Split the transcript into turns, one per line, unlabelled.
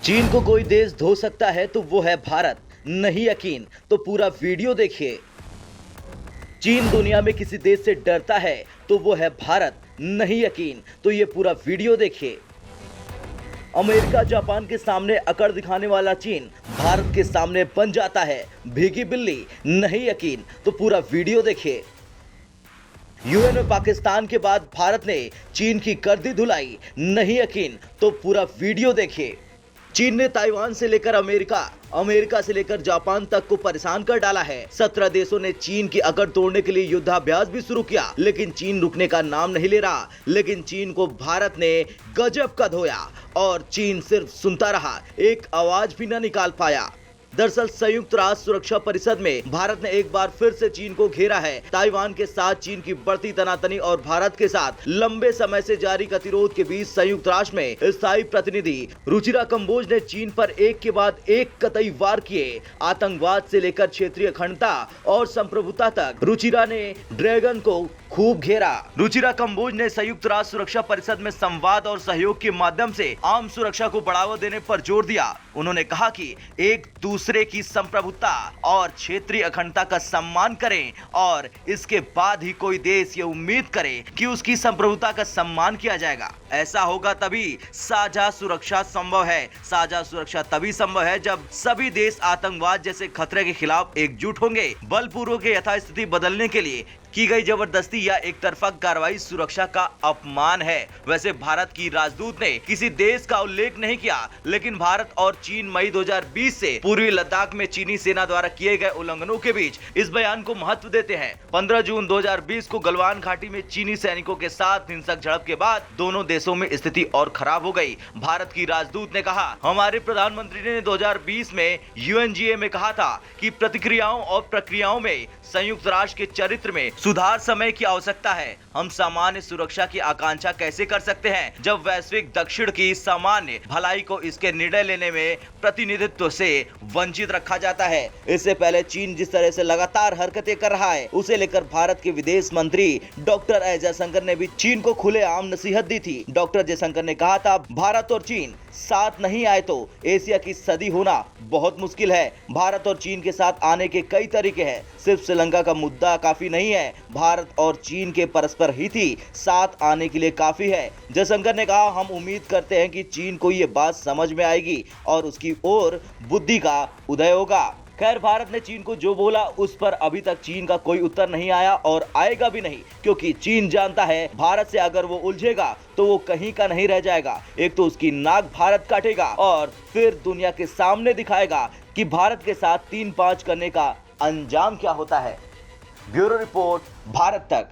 चीन को कोई देश धो सकता है तो वो है भारत। नहीं यकीन तो पूरा वीडियो देखिए। चीन दुनिया में किसी देश से डरता है तो वो है भारत। नहीं यकीन तो ये पूरा वीडियो देखिए। अमेरिका जापान के सामने अकड़ दिखाने वाला चीन भारत के सामने बन जाता है भीगी बिल्ली। नहीं यकीन तो पूरा वीडियो देखिए। यूएन में पाकिस्तान के बाद भारत ने चीन की कर दी धुलाई। नहीं यकीन तो पूरा वीडियो देखिए। चीन ने ताइवान से लेकर अमेरिका से लेकर जापान तक को परेशान कर डाला है। 17 देशों ने चीन की अकड़ तोड़ने के लिए युद्धाभ्यास भी शुरू किया, लेकिन चीन रुकने का नाम नहीं ले रहा। लेकिन चीन को भारत ने गजब का धोया और चीन सिर्फ सुनता रहा, एक आवाज भी न निकाल पाया। दरअसल संयुक्त राष्ट्र सुरक्षा परिषद में भारत ने एक बार फिर से चीन को घेरा है। ताइवान के साथ चीन की बढ़ती तनातनी और भारत के साथ लंबे समय से जारी गतिरोध के बीच संयुक्त राष्ट्र में स्थायी प्रतिनिधि रुचिरा कंबोज ने चीन पर एक के बाद एक कतई वार किए। आतंकवाद से लेकर क्षेत्रीय अखंडता और संप्रभुता तक रुचिरा ने ड्रैगन को खूब घेरा। रुचिरा कंबोज ने संयुक्त राष्ट्र सुरक्षा परिषद में संवाद और सहयोग के माध्यम से आम सुरक्षा को बढ़ावा देने पर जोर दिया। उन्होंने कहा कि एक दूसरे की संप्रभुता और क्षेत्रीय अखंडता का सम्मान करें और इसके बाद ही कोई देश ये उम्मीद करे कि उसकी संप्रभुता का सम्मान किया जाएगा। ऐसा होगा तभी साझा सुरक्षा संभव है। साझा सुरक्षा तभी संभव है जब सभी देश आतंकवाद जैसे खतरे के खिलाफ एकजुट होंगे। बलपूर्वक यथास्थिति बदलने के लिए की गई जबरदस्ती या एक तरफा कार्रवाई सुरक्षा का अपमान है। वैसे भारत की राजदूत ने किसी देश का उल्लेख नहीं किया, लेकिन भारत और चीन मई 2020 से पूर्वी लद्दाख में चीनी सेना द्वारा किए गए उल्लंघनों के बीच इस बयान को महत्व देते हैं। 15 जून 2020 को गलवान घाटी में चीनी सैनिकों के साथ हिंसक झड़प के बाद दोनों देशों में स्थिति और खराब हो गई। भारत की राजदूत ने कहा, हमारे प्रधानमंत्री ने 2020 में यूएनजीए में कहा था कि प्रतिक्रियाओं और प्रक्रियाओं में संयुक्त राष्ट्र के चरित्र में सुधार समय की आवश्यकता है। हम सामान्य सुरक्षा की आकांक्षा कैसे कर सकते हैं जब वैश्विक दक्षिण की सामान्य भलाई को इसके निर्णय लेने में प्रतिनिधित्व से वंचित रखा जाता है। इससे पहले चीन जिस तरह से लगातार हरकतें कर रहा है, उसे लेकर भारत के विदेश मंत्री डॉक्टर एस जयशंकर ने भी चीन को खुलेआम नसीहत दी थी। डॉक्टर जयशंकर ने कहा था, भारत और चीन साथ नहीं आए तो एशिया की सदी होना बहुत मुश्किल है। भारत और चीन के साथ आने के कई तरीके हैं, सिर्फ श्रीलंका का मुद्दा काफी नहीं है। भारत और चीन के परस्पर हित ही साथ आने के लिए काफी है। जयशंकर ने कहा, हम उम्मीद करते हैं कि चीन को ये बात समझ में आएगी और उसकी ओर बुद्धि का उदय होगा। खैर, भारत ने चीन को जो बोला उस पर अभी तक चीन का कोई उत्तर नहीं आया और आएगा भी नहीं, क्योंकि चीन जानता है भारत से अगर वो उलझेगा तो वो कहीं का नहीं रह जाएगा। एक तो उसकी नाक भारत काटेगा और फिर दुनिया के सामने दिखाएगा कि भारत के साथ 3-5 करने का अंजाम क्या होता है। ब्यूरो रिपोर्ट, भारत तक।